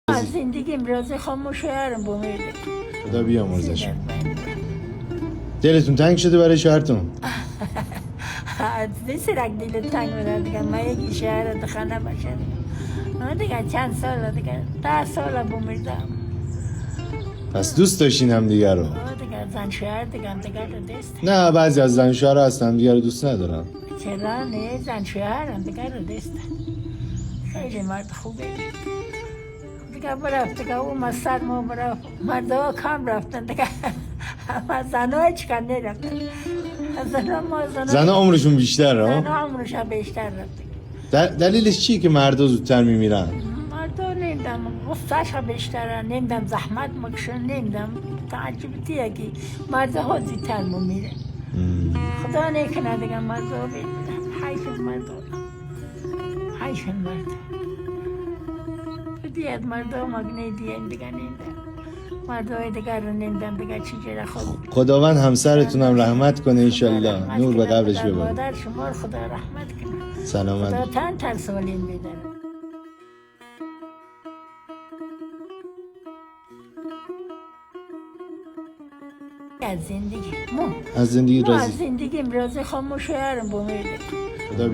از زندگیم روزی خاموش شوهرم بمیرده. خدا بیامرزش. دلتون تنگ شده برای شوهرتون؟ دیسرک دل تنگ بوده دیگه. ما یکی شهر دخانه باشه دیگه. چند سال دیگه 10 سال بمیردم. پس دوست داشتین هم دیگر رو؟ دیگه زن شوهر دیگه هم دیگه رو دوست. نه بعضی از زن شوهر هستن دیگر رو دوست ندارن. چرا نه؟ زن شوهر هم دیگه رو دوست. خیلی مرد خوبه دیگه. برفت دیگه او مستر ما برفت. مردا کم رفتن دیگه. اما زنای چکن نرفتن. زن عمرشون بیشتر زن ها؟ عمرش بیشتر رفت. دلیلش چیه که مردا زودتر میمیرن؟ مردا نمیدم غصهش بیشتره، نمیدم زحمت مکشن، نمیدم تعجبتیه که مردا ها زودتر میمیره. خدا نکنه دیگه مردا بیمیرن. حیف مردا، حیف مردا. دیت مردا مگنی دیگه دیگه نمیدم. مردای دیگر رو نمیدم دیگه. چیزی خود خداوند همسرتونم رحمت کنه انشالله، نور به قبرش ببره. مادر شما خدا رحمت کنه. سلامت. خدا تن ترسولین بیدن. از زندگی از زندگی از راضی؟ زندگیم راضی خاموش شوهرم بمیرده. خدا